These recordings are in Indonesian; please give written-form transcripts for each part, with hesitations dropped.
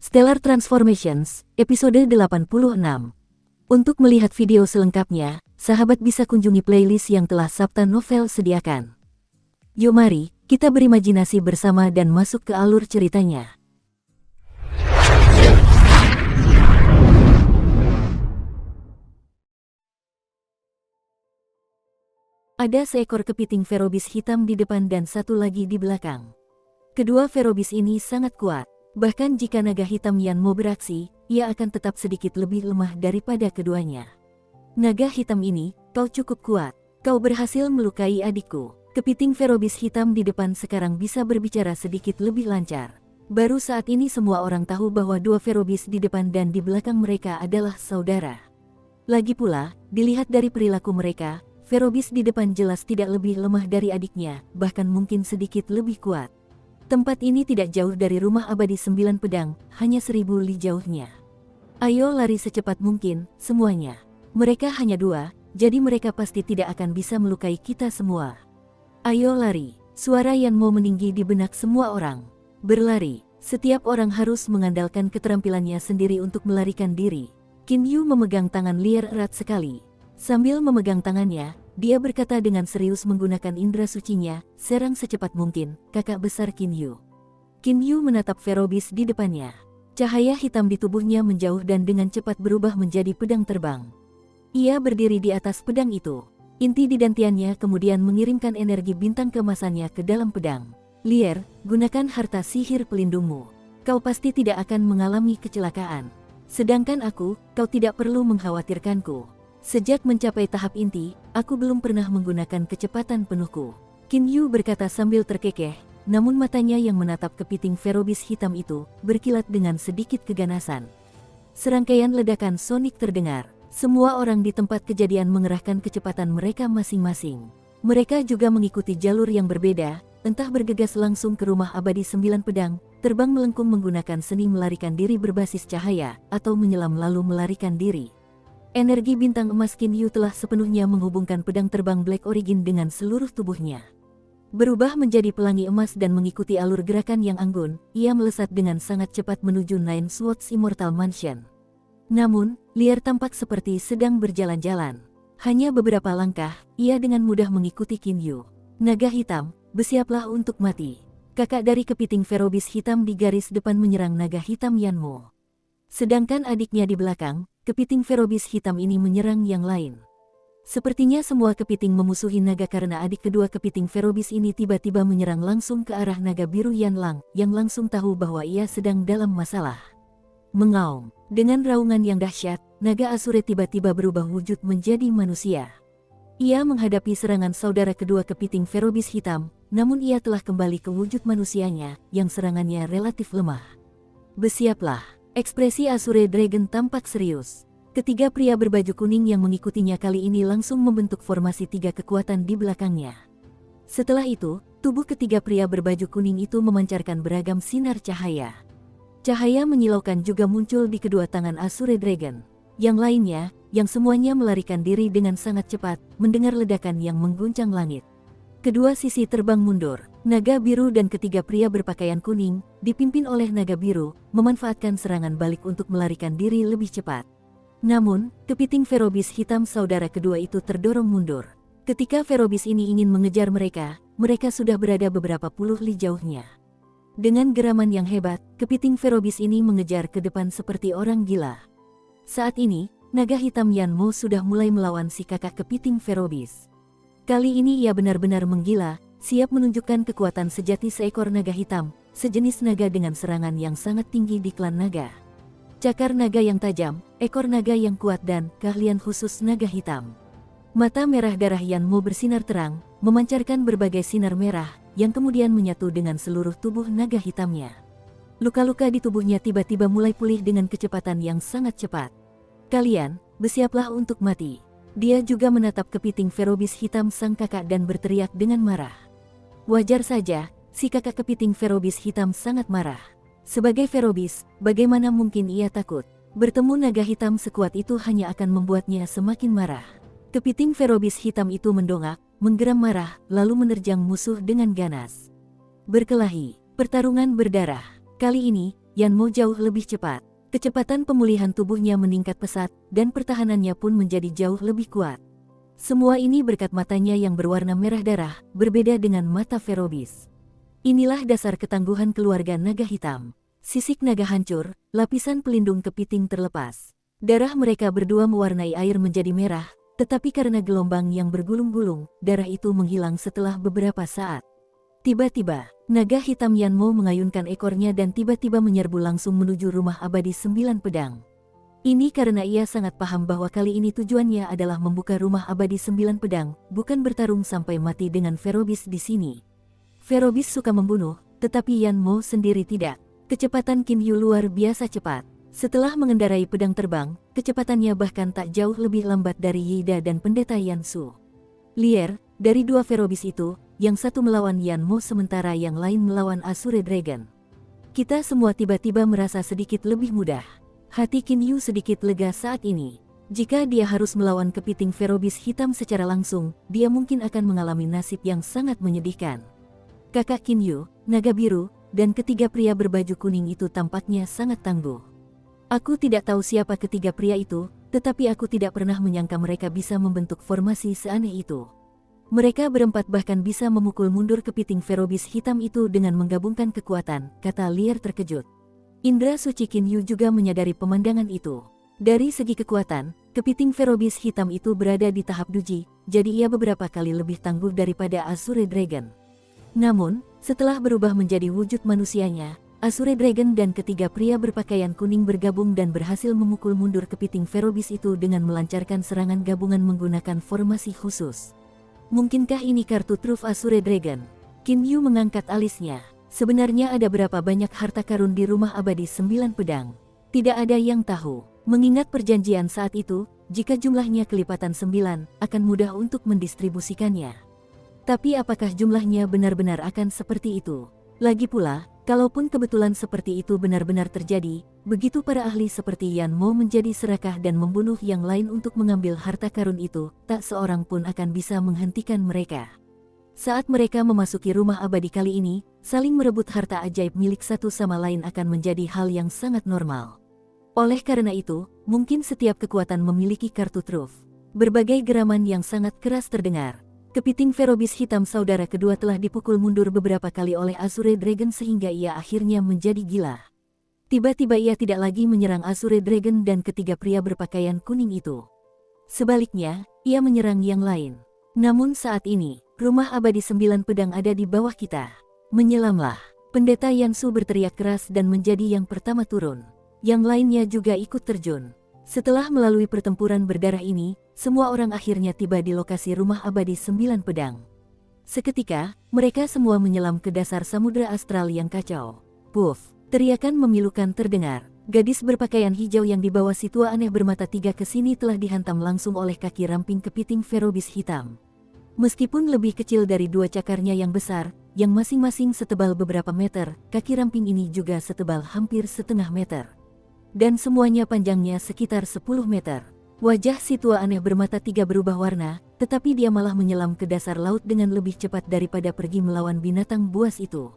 Stellar Transformations, episode 86. Untuk melihat video selengkapnya, sahabat bisa kunjungi playlist yang telah Sabta Novel sediakan. Yuk mari, kita berimajinasi bersama dan masuk ke alur ceritanya. Ada seekor kepiting Ferobis hitam di depan dan satu lagi di belakang. Kedua Ferobis ini sangat kuat. Bahkan jika naga hitam Yanmo beraksi, ia akan tetap sedikit lebih lemah daripada keduanya. Naga hitam ini, kau cukup kuat. Kau berhasil melukai adikku. Kepiting Ferobis hitam di depan sekarang bisa berbicara sedikit lebih lancar. Baru saat ini semua orang tahu bahwa dua Ferobis di depan dan di belakang mereka adalah saudara. Lagi pula, dilihat dari perilaku mereka, Ferobis di depan jelas tidak lebih lemah dari adiknya, bahkan mungkin sedikit lebih kuat. Tempat ini tidak jauh dari rumah abadi 9 pedang, hanya 1000 li jauhnya. Ayo lari secepat mungkin, semuanya. Mereka hanya dua, jadi mereka pasti tidak akan bisa melukai kita semua. Ayo lari, suara Yanmo meninggi di benak semua orang. Berlari, setiap orang harus mengandalkan keterampilannya sendiri untuk melarikan diri. Qin Yu memegang tangan Lier erat sekali. Sambil memegang tangannya, dia berkata dengan serius menggunakan indera sucinya, serang secepat mungkin, kakak besar Qin Yu. Qin Yu menatap Ferobis di depannya. Cahaya hitam di tubuhnya menjauh dan dengan cepat berubah menjadi pedang terbang. Ia berdiri di atas pedang itu. Inti di dantiannya kemudian mengirimkan energi bintang keemasannya ke dalam pedang. Lier, gunakan harta sihir pelindungmu. Kau pasti tidak akan mengalami kecelakaan. Sedangkan aku, kau tidak perlu mengkhawatirkanku. Sejak mencapai tahap inti, aku belum pernah menggunakan kecepatan penuhku. Qin Yu berkata sambil terkekeh, namun matanya yang menatap kepiting Ferobis hitam itu, berkilat dengan sedikit keganasan. Serangkaian ledakan sonik terdengar. Semua orang di tempat kejadian mengerahkan kecepatan mereka masing-masing. Mereka juga mengikuti jalur yang berbeda, entah bergegas langsung ke rumah abadi 9 pedang, terbang melengkung menggunakan seni melarikan diri berbasis cahaya, atau menyelam lalu melarikan diri. Energi bintang emas Qin Yu telah sepenuhnya menghubungkan pedang terbang Black Origin dengan seluruh tubuhnya. Berubah menjadi pelangi emas dan mengikuti alur gerakan yang anggun, ia melesat dengan sangat cepat menuju Nine Swords Immortal Mansion. Namun, Lier tampak seperti sedang berjalan-jalan. Hanya beberapa langkah, ia dengan mudah mengikuti Qin Yu. Naga hitam, bersiaplah untuk mati. Kakak dari kepiting Ferobis hitam di garis depan menyerang naga hitam Yanmo. Sedangkan adiknya di belakang, kepiting Ferobis hitam ini menyerang yang lain. Sepertinya semua kepiting memusuhi naga karena adik kedua kepiting Ferobis ini tiba-tiba menyerang langsung ke arah naga biru Yanlang, yang langsung tahu bahwa ia sedang dalam masalah. Mengaum, dengan raungan yang dahsyat, naga Asure tiba-tiba berubah wujud menjadi manusia. Ia menghadapi serangan saudara kedua kepiting Ferobis hitam, namun ia telah kembali ke wujud manusianya, yang serangannya relatif lemah. Bersiaplah. Ekspresi Asure Dragon tampak serius. Ketiga pria berbaju kuning yang mengikutinya kali ini langsung membentuk formasi tiga kekuatan di belakangnya. Setelah itu, tubuh ketiga pria berbaju kuning itu memancarkan beragam sinar cahaya. Cahaya menyilaukan juga muncul di kedua tangan Asure Dragon. Yang lainnya, yang semuanya melarikan diri dengan sangat cepat, mendengar ledakan yang mengguncang langit. Kedua sisi terbang mundur. Naga biru dan ketiga pria berpakaian kuning, dipimpin oleh naga biru, memanfaatkan serangan balik untuk melarikan diri lebih cepat. Namun, kepiting Ferobis hitam saudara kedua itu terdorong mundur. Ketika Ferobis ini ingin mengejar mereka, mereka sudah berada beberapa puluh li jauhnya. Dengan geraman yang hebat, kepiting Ferobis ini mengejar ke depan seperti orang gila. Saat ini, naga hitam Yanmo sudah mulai melawan si kakak kepiting Ferobis. Kali ini ia benar-benar menggila, siap menunjukkan kekuatan sejati seekor naga hitam, sejenis naga dengan serangan yang sangat tinggi di klan naga. Cakar naga yang tajam, ekor naga yang kuat dan keahlian khusus naga hitam. Mata merah darah Yanmo bersinar terang, memancarkan berbagai sinar merah, yang kemudian menyatu dengan seluruh tubuh naga hitamnya. Luka-luka di tubuhnya tiba-tiba mulai pulih dengan kecepatan yang sangat cepat. Kalian, bersiaplah untuk mati. Dia juga menatap kepiting Ferobis hitam sang kakak dan berteriak dengan marah. Wajar saja, si kakak kepiting Ferobis hitam sangat marah. Sebagai Ferobis, bagaimana mungkin ia takut? Bertemu naga hitam sekuat itu hanya akan membuatnya semakin marah. Kepiting Ferobis hitam itu mendongak, menggeram marah, lalu menerjang musuh dengan ganas. Berkelahi, pertarungan berdarah. Kali ini, Yan Mo jauh lebih cepat. Kecepatan pemulihan tubuhnya meningkat pesat, dan pertahanannya pun menjadi jauh lebih kuat. Semua ini berkat matanya yang berwarna merah darah, berbeda dengan mata Ferobis. Inilah dasar ketangguhan keluarga naga hitam. Sisik naga hancur, lapisan pelindung kepiting terlepas. Darah mereka berdua mewarnai air menjadi merah, tetapi karena gelombang yang bergulung-gulung, darah itu menghilang setelah beberapa saat. Tiba-tiba, naga hitam Yan Mo mengayunkan ekornya dan tiba-tiba menyerbu langsung menuju rumah abadi 9 pedang. Ini karena ia sangat paham bahwa kali ini tujuannya adalah membuka rumah abadi 9 pedang, bukan bertarung sampai mati dengan Ferobis di sini. Ferobis suka membunuh, tetapi Yan Mo sendiri tidak. Kecepatan Qin Yu luar biasa cepat. Setelah mengendarai pedang terbang, kecepatannya bahkan tak jauh lebih lambat dari Yida dan pendeta Yan Su. Lier, dari dua Ferobis itu, yang satu melawan Yan Mo sementara yang lain melawan Azure Dragon. Kita semua tiba-tiba merasa sedikit lebih mudah. Hati Qin Yu sedikit lega saat ini. Jika dia harus melawan kepiting Ferobis hitam secara langsung, dia mungkin akan mengalami nasib yang sangat menyedihkan. Kakak Qin Yu, naga biru, dan ketiga pria berbaju kuning itu tampaknya sangat tangguh. Aku tidak tahu siapa ketiga pria itu, tetapi aku tidak pernah menyangka mereka bisa membentuk formasi seaneh itu. Mereka berempat bahkan bisa memukul mundur kepiting Ferobis hitam itu dengan menggabungkan kekuatan, kata Lier terkejut. Indra suci Qin Yu juga menyadari pemandangan itu. Dari segi kekuatan, kepiting Ferobis hitam itu berada di tahap duji, jadi ia beberapa kali lebih tangguh daripada Azure Dragon. Namun, setelah berubah menjadi wujud manusianya, Azure Dragon dan ketiga pria berpakaian kuning bergabung dan berhasil memukul mundur kepiting Ferobis itu dengan melancarkan serangan gabungan menggunakan formasi khusus. Mungkinkah ini kartu truf Azure Dragon? Qin Yu mengangkat alisnya. Sebenarnya ada berapa banyak harta karun di rumah abadi 9 pedang? Tidak ada yang tahu. Mengingat perjanjian saat itu, jika jumlahnya kelipatan 9, akan mudah untuk mendistribusikannya. Tapi apakah jumlahnya benar-benar akan seperti itu? Lagi pula, kalaupun kebetulan seperti itu benar-benar terjadi, begitu para ahli seperti Yan Mo menjadi serakah dan membunuh yang lain untuk mengambil harta karun itu, tak seorang pun akan bisa menghentikan mereka. Saat mereka memasuki rumah abadi kali ini, saling merebut harta ajaib milik satu sama lain akan menjadi hal yang sangat normal. Oleh karena itu, mungkin setiap kekuatan memiliki kartu truf. Berbagai geraman yang sangat keras terdengar. Kepiting Ferobis hitam saudara kedua telah dipukul mundur beberapa kali oleh Azure Dragon sehingga ia akhirnya menjadi gila. Tiba-tiba ia tidak lagi menyerang Azure Dragon dan ketiga pria berpakaian kuning itu. Sebaliknya, ia menyerang yang lain. Namun saat ini, rumah abadi 9 pedang ada di bawah kita. Menyelamlah. Pendeta Yan Su berteriak keras dan menjadi yang pertama turun. Yang lainnya juga ikut terjun. Setelah melalui pertempuran berdarah ini, semua orang akhirnya tiba di lokasi rumah abadi 9 pedang. Seketika, mereka semua menyelam ke dasar samudera astral yang kacau. Puff, teriakan memilukan terdengar. Gadis berpakaian hijau yang dibawa si tua aneh bermata tiga ke sini telah dihantam langsung oleh kaki ramping kepiting Ferobis hitam. Meskipun lebih kecil dari dua cakarnya yang besar, yang masing-masing setebal beberapa meter, kaki ramping ini juga setebal hampir setengah meter. Dan semuanya panjangnya sekitar 10 meter. Wajah si tua aneh bermata tiga berubah warna, tetapi dia malah menyelam ke dasar laut dengan lebih cepat daripada pergi melawan binatang buas itu.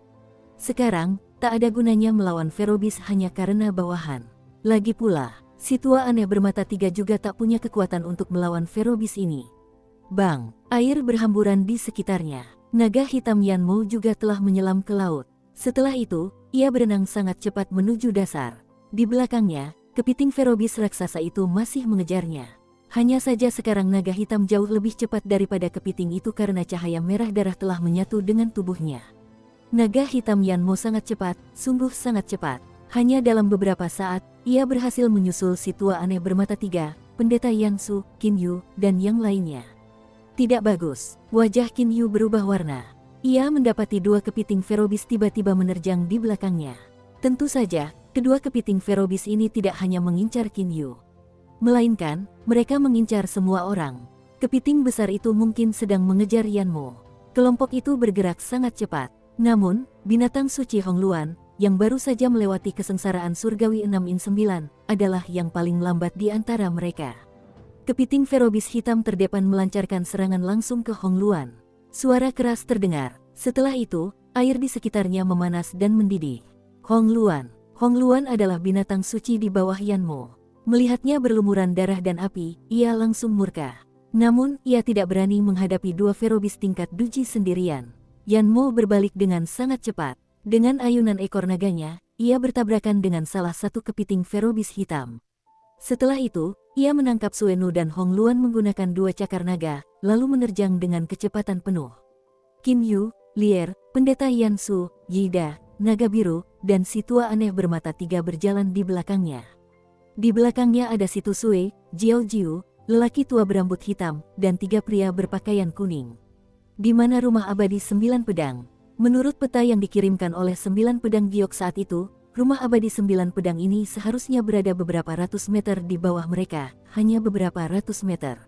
Sekarang, tak ada gunanya melawan Ferobis hanya karena bawahan. Lagi pula, si tua aneh bermata tiga juga tak punya kekuatan untuk melawan Ferobis ini. Bang, air berhamburan di sekitarnya. Naga hitam Yan Mo juga telah menyelam ke laut. Setelah itu, ia berenang sangat cepat menuju dasar. Di belakangnya, kepiting Ferobis raksasa itu masih mengejarnya. Hanya saja sekarang naga hitam jauh lebih cepat daripada kepiting itu karena cahaya merah darah telah menyatu dengan tubuhnya. Naga hitam Yan Mo sangat cepat, sungguh sangat cepat. Hanya dalam beberapa saat, ia berhasil menyusul si tua aneh bermata tiga, pendeta Yan Su, Qin Yu, dan yang lainnya. Tidak bagus, wajah Qin Yu berubah warna. Ia mendapati dua kepiting Ferobis tiba-tiba menerjang di belakangnya. Tentu saja, kedua kepiting Ferobis ini tidak hanya mengincar Qin Yu, melainkan mereka mengincar semua orang. Kepiting besar itu mungkin sedang mengejar Yan Mo. Kelompok itu bergerak sangat cepat. Namun, binatang suci Hongluan, yang baru saja melewati kesengsaraan surgawi 6-9, adalah yang paling lambat di antara mereka. Kepiting Ferobis hitam terdepan melancarkan serangan langsung ke Hongluan. Suara keras terdengar. Setelah itu, air di sekitarnya memanas dan mendidih. Hongluan, Hongluan adalah binatang suci di bawah Yanmo. Melihatnya berlumuran darah dan api, ia langsung murka. Namun, ia tidak berani menghadapi dua ferobis tingkat Duji sendirian. Yanmo berbalik dengan sangat cepat. Dengan ayunan ekor naganya, ia bertabrakan dengan salah satu kepiting ferobis hitam. Setelah itu, ia menangkap Suenu dan Hongluan menggunakan dua cakar naga, lalu menerjang dengan kecepatan penuh. Qin Yu, Lier, Pendeta Yansu, Yida, Naga Biru, dan si tua aneh bermata tiga berjalan di belakangnya. Di belakangnya ada si Tusue, Jiao Jiu, lelaki tua berambut hitam, dan tiga pria berpakaian kuning. Di mana rumah abadi 9 pedang? Menurut peta yang dikirimkan oleh 9 pedang giok saat itu, rumah abadi 9 pedang ini seharusnya berada beberapa ratus meter di bawah mereka, hanya beberapa ratus meter.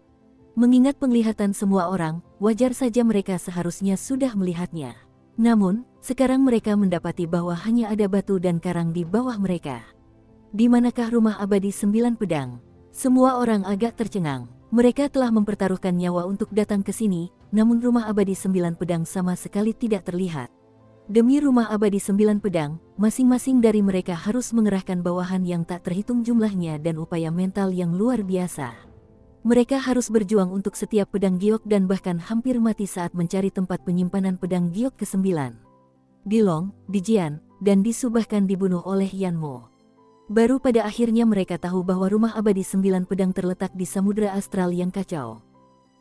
Mengingat penglihatan semua orang, wajar saja mereka seharusnya sudah melihatnya. Namun, sekarang mereka mendapati bahwa hanya ada batu dan karang di bawah mereka. Di manakah rumah abadi 9 pedang? Semua orang agak tercengang. Mereka telah mempertaruhkan nyawa untuk datang ke sini, namun rumah abadi 9 pedang sama sekali tidak terlihat. Demi rumah abadi 9 pedang, masing-masing dari mereka harus mengerahkan bawahan yang tak terhitung jumlahnya dan upaya mental yang luar biasa. Mereka harus berjuang untuk setiap pedang giok dan bahkan hampir mati saat mencari tempat penyimpanan pedang giok ke-9. Dilong, Dijian, dan Disu bahkan dibunuh oleh Yanmo. Baru pada akhirnya mereka tahu bahwa rumah abadi 9 pedang terletak di Samudra Astral yang kacau.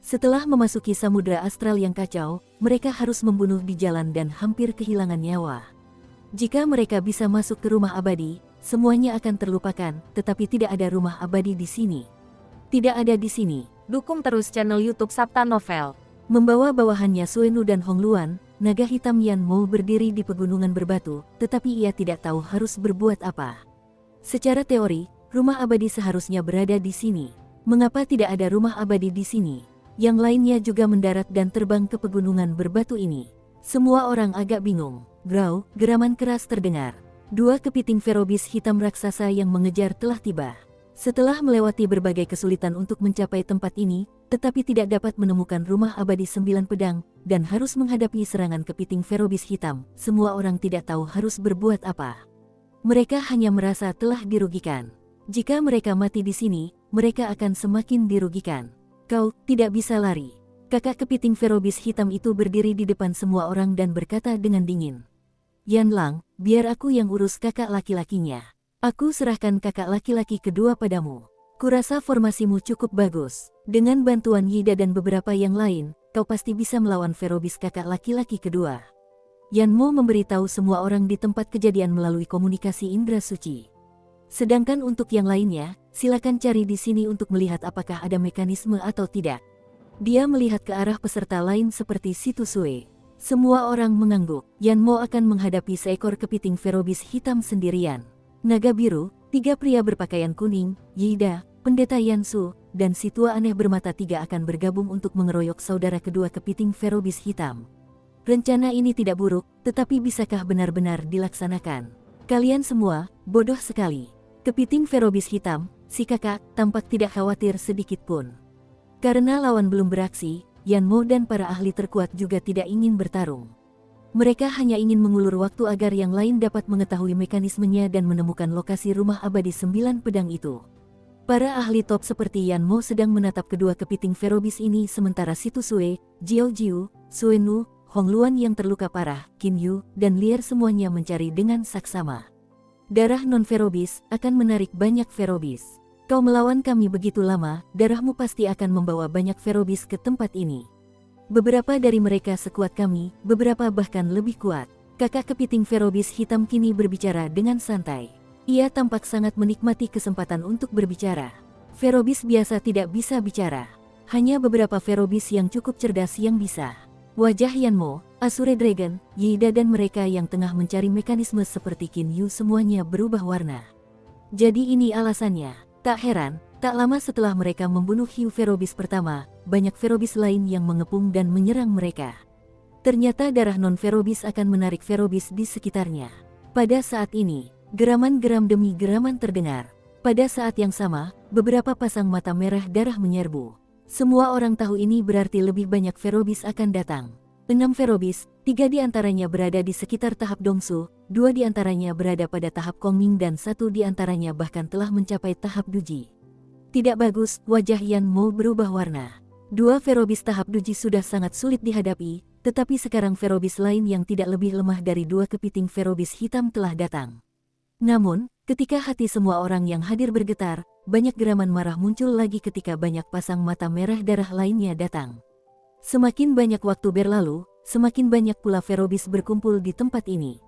Setelah memasuki Samudra Astral yang kacau, mereka harus membunuh di jalan dan hampir kehilangan nyawa. Jika mereka bisa masuk ke rumah abadi, semuanya akan terlupakan, tetapi tidak ada rumah abadi di sini. Tidak ada di sini. Dukung terus channel YouTube Sabta Novel. Membawa bawahannya Suenu dan Hongluan, naga hitam Yanmo berdiri di pegunungan berbatu, tetapi ia tidak tahu harus berbuat apa. Secara teori, rumah abadi seharusnya berada di sini. Mengapa tidak ada rumah abadi di sini? Yang lainnya juga mendarat dan terbang ke pegunungan berbatu ini. Semua orang agak bingung. Grau, geraman keras terdengar. Dua kepiting ferobis hitam raksasa yang mengejar telah tiba. Setelah melewati berbagai kesulitan untuk mencapai tempat ini, tetapi tidak dapat menemukan rumah abadi 9 pedang, dan harus menghadapi serangan kepiting ferobis hitam, semua orang tidak tahu harus berbuat apa. Mereka hanya merasa telah dirugikan. Jika mereka mati di sini, mereka akan semakin dirugikan. Kau tidak bisa lari. Kakak kepiting ferobis hitam itu berdiri di depan semua orang dan berkata dengan dingin. Yan Lang, biar aku yang urus kakak laki-lakinya. Aku serahkan kakak laki-laki kedua padamu. Kurasa formasimu cukup bagus. Dengan bantuan Yida dan beberapa yang lain, kau pasti bisa melawan ferobis kakak laki-laki kedua. Yanmo memberitahu semua orang di tempat kejadian melalui komunikasi indera suci. Sedangkan untuk yang lainnya, silakan cari di sini untuk melihat apakah ada mekanisme atau tidak. Dia melihat ke arah peserta lain seperti si Tusue. Semua orang mengangguk. Yanmo akan menghadapi seekor kepiting ferobis hitam sendirian. Naga Biru, 3 pria berpakaian kuning, Yida, Pendeta Yansu, dan si tua aneh bermata tiga akan bergabung untuk mengeroyok saudara kedua kepiting ferobis hitam. Rencana ini tidak buruk, tetapi bisakah benar-benar dilaksanakan? Kalian semua, bodoh sekali. Kepiting ferobis hitam, si kakak, tampak tidak khawatir sedikit pun. Karena lawan belum beraksi, Yanmo dan para ahli terkuat juga tidak ingin bertarung. Mereka hanya ingin mengulur waktu agar yang lain dapat mengetahui mekanismenya dan menemukan lokasi rumah abadi 9 pedang itu. Para ahli top seperti Yanmo sedang menatap kedua kepiting ferobis ini sementara si Tusue, Jiao Jiu, Suenu, Hongluan yang terluka parah, Qin Yu, dan Lier semuanya mencari dengan saksama. Darah non-ferobis akan menarik banyak ferobis. Kau melawan kami begitu lama, darahmu pasti akan membawa banyak ferobis ke tempat ini. Beberapa dari mereka sekuat kami, beberapa bahkan lebih kuat. Kakak kepiting ferobis hitam kini berbicara dengan santai. Ia tampak sangat menikmati kesempatan untuk berbicara. Ferobis biasa tidak bisa bicara. Hanya beberapa ferobis yang cukup cerdas yang bisa. Wajah Yanmo, Azure Dragon, Yida dan mereka yang tengah mencari mekanisme seperti Qin Yu semuanya berubah warna. Jadi ini alasannya. Tak heran, tak lama setelah mereka membunuh hiu ferobis pertama, banyak ferobis lain yang mengepung dan menyerang mereka. Ternyata darah non-ferobis akan menarik ferobis di sekitarnya. Pada saat ini, geraman geram demi geraman terdengar. Pada saat yang sama, beberapa pasang mata merah darah menyerbu. Semua orang tahu ini berarti lebih banyak ferobis akan datang. 6 Ferobis, 3 di antaranya berada di sekitar tahap Dongsu, 2 di antaranya berada pada tahap Kongming dan 1 di antaranya bahkan telah mencapai tahap Duji. Tidak bagus, wajah Yan Mo berubah warna. 2 Ferobis tahap Duji sudah sangat sulit dihadapi, tetapi sekarang Ferobis lain yang tidak lebih lemah dari 2 kepiting Ferobis hitam telah datang. Namun, ketika hati semua orang yang hadir bergetar, banyak geraman marah muncul lagi ketika banyak pasang mata merah darah lainnya datang. Semakin banyak waktu berlalu, semakin banyak pula Ferobis berkumpul di tempat ini.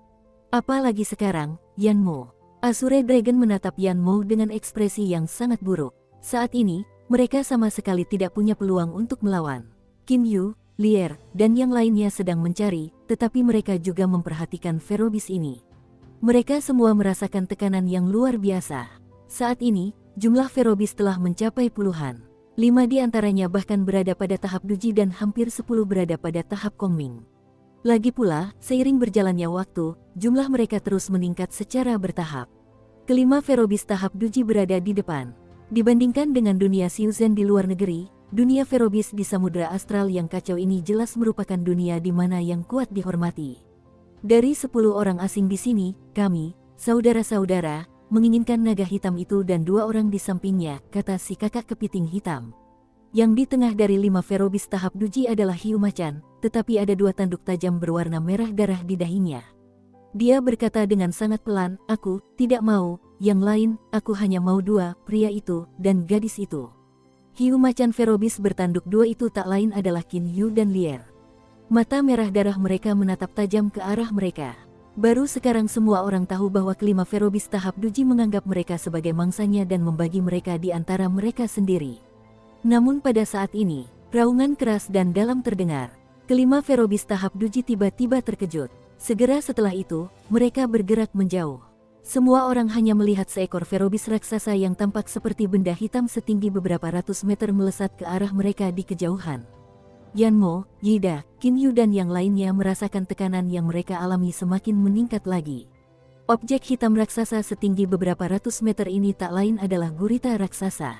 Apalagi sekarang, Yan Mo. Azure Dragon menatap Yan Mo dengan ekspresi yang sangat buruk. Saat ini, mereka sama sekali tidak punya peluang untuk melawan. Qin Yu, Lier, dan yang lainnya sedang mencari, tetapi mereka juga memperhatikan Ferobis ini. Mereka semua merasakan tekanan yang luar biasa. Saat ini, jumlah Ferobis telah mencapai puluhan. 5 di antaranya bahkan berada pada tahap Duji dan hampir 10 berada pada tahap Kongming. Lagi pula, seiring berjalannya waktu, jumlah mereka terus meningkat secara bertahap. Kelima Ferobis tahap Duji berada di depan. Dibandingkan dengan dunia Xiuzhen di luar negeri, dunia Ferobis di Samudra Astral yang kacau ini jelas merupakan dunia di mana yang kuat dihormati. Dari 10 orang asing di sini, kami, saudara-saudara, menginginkan naga hitam itu dan 2 orang di sampingnya, kata si kakak kepiting hitam. Yang di tengah dari 5 Ferobis tahap Duji adalah Hiu Macan, tetapi ada 2 tanduk tajam berwarna merah darah di dahinya. Dia berkata dengan sangat pelan, aku tidak mau, yang lain, aku hanya mau 2, pria itu, dan gadis itu. Hiu Macan Ferobis bertanduk 2 itu tak lain adalah Qin Yu dan Lier. Mata merah darah mereka menatap tajam ke arah mereka. Baru sekarang semua orang tahu bahwa kelima Ferobis tahap Duji menganggap mereka sebagai mangsanya dan membagi mereka di antara mereka sendiri. Namun pada saat ini, raungan keras dan dalam terdengar. Kelima Ferobis tahap Duji tiba-tiba terkejut. Segera setelah itu, mereka bergerak menjauh. Semua orang hanya melihat seekor Ferobis raksasa yang tampak seperti benda hitam setinggi beberapa ratus meter melesat ke arah mereka di kejauhan. Yan Mo, Yida, Qin Yu dan yang lainnya merasakan tekanan yang mereka alami semakin meningkat lagi. Objek hitam raksasa setinggi beberapa ratus meter ini tak lain adalah gurita raksasa.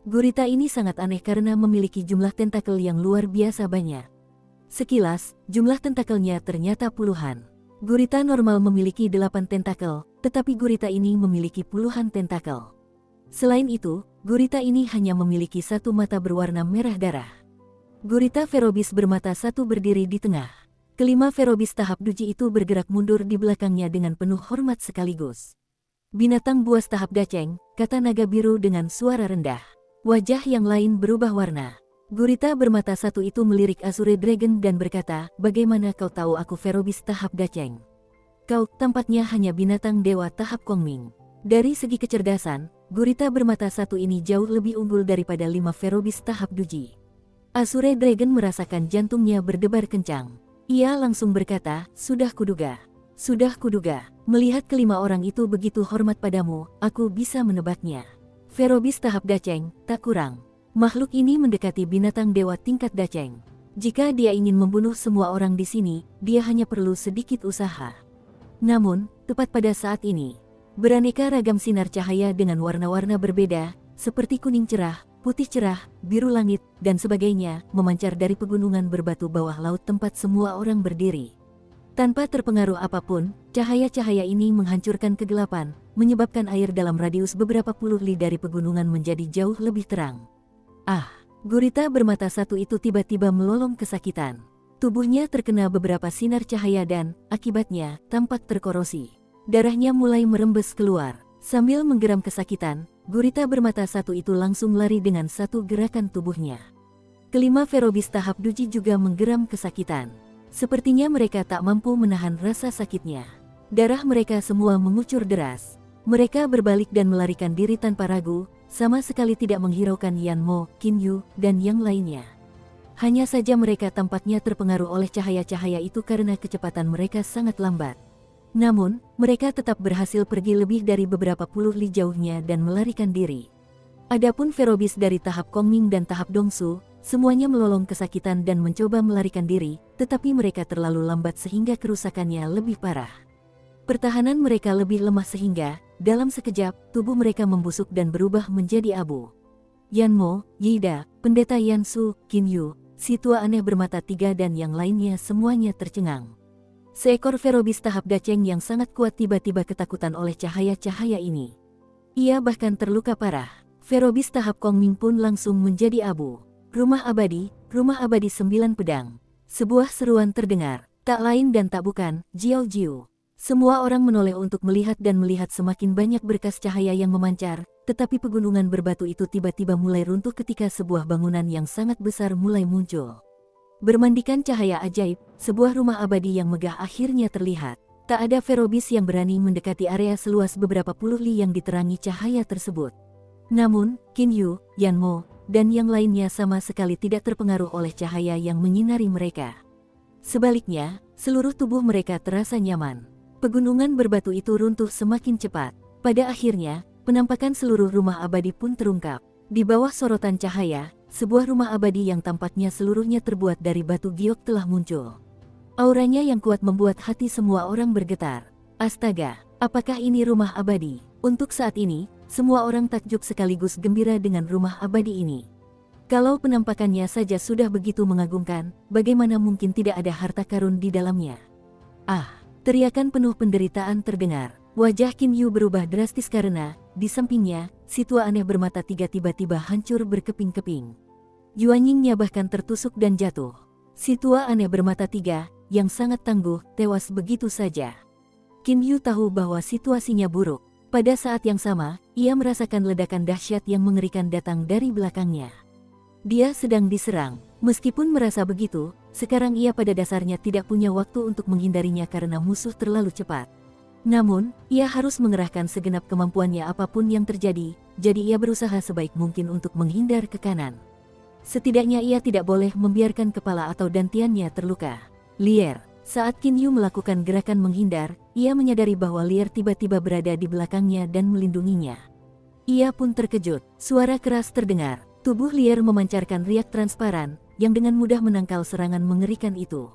Gurita ini sangat aneh karena memiliki jumlah tentakel yang luar biasa banyak. Sekilas, jumlah tentakelnya ternyata puluhan. Gurita normal memiliki 8 tentakel, tetapi gurita ini memiliki puluhan tentakel. Selain itu, gurita ini hanya memiliki 1 mata berwarna merah darah. Gurita Ferobis bermata 1 berdiri di tengah. Kelima Ferobis tahap Duji itu bergerak mundur di belakangnya dengan penuh hormat sekaligus. Binatang buas tahap Daceng, kata naga biru dengan suara rendah. Wajah yang lain berubah warna. Gurita bermata 1 itu melirik Azure Dragon dan berkata, bagaimana kau tahu aku Ferobis tahap Daceng? Kau tampaknya hanya binatang dewa tahap Kongming. Dari segi kecerdasan, gurita bermata 1 ini jauh lebih unggul daripada 5 Ferobis tahap Duji. Azure Dragon merasakan jantungnya berdebar kencang. Ia langsung berkata, sudah kuduga. Sudah kuduga. Melihat kelima orang itu begitu hormat padamu, aku bisa menebaknya. Ferobis tahap Daceng, tak kurang. Makhluk ini mendekati binatang dewa tingkat Daceng. Jika dia ingin membunuh semua orang di sini, dia hanya perlu sedikit usaha. Namun, tepat pada saat ini, beraneka ragam sinar cahaya dengan warna-warna berbeda, seperti kuning cerah, putih cerah, biru langit, dan sebagainya, memancar dari pegunungan berbatu bawah laut tempat semua orang berdiri. Tanpa terpengaruh apapun, cahaya-cahaya ini menghancurkan kegelapan, menyebabkan air dalam radius beberapa puluh li dari pegunungan menjadi jauh lebih terang. Ah, gurita bermata 1 itu tiba-tiba melolong kesakitan. Tubuhnya terkena beberapa sinar cahaya dan, akibatnya, tampak terkorosi. Darahnya mulai merembes keluar. Sambil menggeram kesakitan, gurita bermata 1 itu langsung lari dengan 1 gerakan tubuhnya. Kelima Ferobis tahap Duji juga menggeram kesakitan. Sepertinya mereka tak mampu menahan rasa sakitnya. Darah mereka semua mengucur deras. Mereka berbalik dan melarikan diri tanpa ragu, sama sekali tidak menghiraukan Yan Mo, Qin Yu, dan yang lainnya. Hanya saja mereka tampaknya terpengaruh oleh cahaya-cahaya itu karena kecepatan mereka sangat lambat. Namun, mereka tetap berhasil pergi lebih dari beberapa puluh li jauhnya dan melarikan diri. Adapun Ferobis dari tahap Kongming dan tahap Dongsu, semuanya melolong kesakitan dan mencoba melarikan diri, tetapi mereka terlalu lambat sehingga kerusakannya lebih parah. Pertahanan mereka lebih lemah sehingga, dalam sekejap, tubuh mereka membusuk dan berubah menjadi abu. Yan Mo, Yida, Pendeta Yan Su, Qin Yu, si tua aneh bermata 3 dan yang lainnya semuanya tercengang. Seekor Ferobis tahap Dacheng yang sangat kuat tiba-tiba ketakutan oleh cahaya-cahaya ini. Ia bahkan terluka parah. Ferobis tahap Kongming pun langsung menjadi abu. Rumah abadi 9 pedang. Sebuah seruan terdengar, tak lain dan tak bukan, Jiao Jiu. Semua orang menoleh untuk melihat dan melihat semakin banyak berkas cahaya yang memancar, tetapi pegunungan berbatu itu tiba-tiba mulai runtuh ketika sebuah bangunan yang sangat besar mulai muncul. Bermandikan cahaya ajaib, sebuah rumah abadi yang megah akhirnya terlihat. Tak ada Ferobis yang berani mendekati area seluas beberapa puluh li yang diterangi cahaya tersebut. Namun, Qin Yu, Yan Mo, dan yang lainnya sama sekali tidak terpengaruh oleh cahaya yang menyinari mereka. Sebaliknya, seluruh tubuh mereka terasa nyaman. Pegunungan berbatu itu runtuh semakin cepat. Pada akhirnya, penampakan seluruh rumah abadi pun terungkap. Di bawah sorotan cahaya, sebuah rumah abadi yang tampaknya seluruhnya terbuat dari batu giok telah muncul. Auranya yang kuat membuat hati semua orang bergetar. Astaga, apakah ini rumah abadi? Untuk saat ini, semua orang takjub sekaligus gembira dengan rumah abadi ini. Kalau penampakannya saja sudah begitu mengagumkan, bagaimana mungkin tidak ada harta karun di dalamnya? Ah, teriakan penuh penderitaan terdengar. Wajah Qin Yu berubah drastis karena, di sampingnya, si tua aneh bermata 3 tiba-tiba hancur berkeping-keping. Yuanyingnya bahkan tertusuk dan jatuh. Si tua aneh bermata 3, yang sangat tangguh, tewas begitu saja. Qin Yu tahu bahwa situasinya buruk. Pada saat yang sama, ia merasakan ledakan dahsyat yang mengerikan datang dari belakangnya. Dia sedang diserang. Meskipun merasa begitu, sekarang ia pada dasarnya tidak punya waktu untuk menghindarinya karena musuh terlalu cepat. Namun, ia harus mengerahkan segenap kemampuannya apapun yang terjadi, jadi ia berusaha sebaik mungkin untuk menghindar ke kanan. Setidaknya ia tidak boleh membiarkan kepala atau dantiannya terluka. Lier, saat Qin Yu melakukan gerakan menghindar, ia menyadari bahwa Lier tiba-tiba berada di belakangnya dan melindunginya. Ia pun terkejut, suara keras terdengar, tubuh Lier memancarkan riak transparan, yang dengan mudah menangkal serangan mengerikan itu.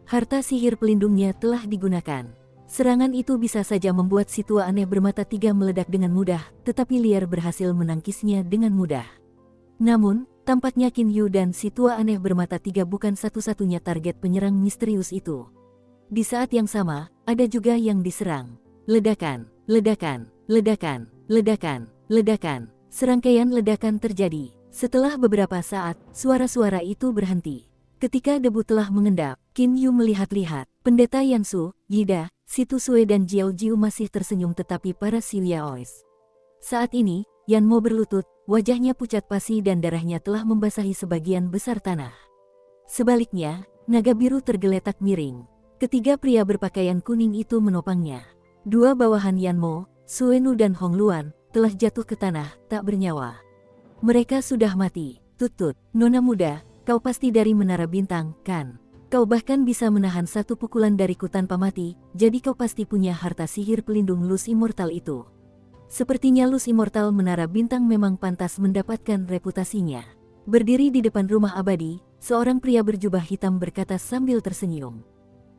Harta sihir pelindungnya telah digunakan. Serangan itu bisa saja membuat si tua aneh bermata 3 meledak dengan mudah, tetapi Lier berhasil menangkisnya dengan mudah. Namun, tampaknya Qin Yu dan si tua aneh bermata 3 bukan satu-satunya target penyerang misterius itu. Di saat yang sama, ada juga yang diserang. Ledakan, ledakan, ledakan, ledakan, ledakan. Serangkaian ledakan terjadi. Setelah beberapa saat, suara-suara itu berhenti. Ketika debu telah mengendap, Qin Yu melihat-lihat. Pendeta Yansu, Yida, Si Tu Sue dan Jiao Jiu masih tersenyum tetapi para Xiaois. Saat ini, Yan Mo berlutut, wajahnya pucat pasi dan darahnya telah membasahi sebagian besar tanah. Sebaliknya, naga biru tergeletak miring. Ketiga pria berpakaian kuning itu menopangnya. Dua bawahan Yan Mo, Suenu dan Hong Luan, telah jatuh ke tanah, tak bernyawa. Mereka sudah mati. Tut-tut, nona muda, kau pasti dari Menara Bintang, kan? Kau bahkan bisa menahan satu pukulan dariku tanpa mati, jadi kau pasti punya harta sihir pelindung Lus Immortal itu. Sepertinya Lus Immortal Menara Bintang memang pantas mendapatkan reputasinya. Berdiri di depan rumah abadi, seorang pria berjubah hitam berkata sambil tersenyum.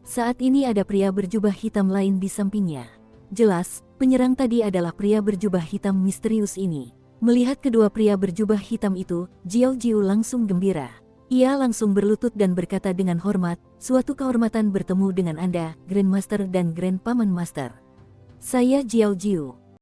Saat ini ada pria berjubah hitam lain di sampingnya. Jelas, penyerang tadi adalah pria berjubah hitam misterius ini. Melihat kedua pria berjubah hitam itu, Jiao Jiu langsung gembira. Ia langsung berlutut dan berkata dengan hormat, suatu kehormatan bertemu dengan Anda, Grandmaster dan Grand Paman Master. Saya Jiao Jiu.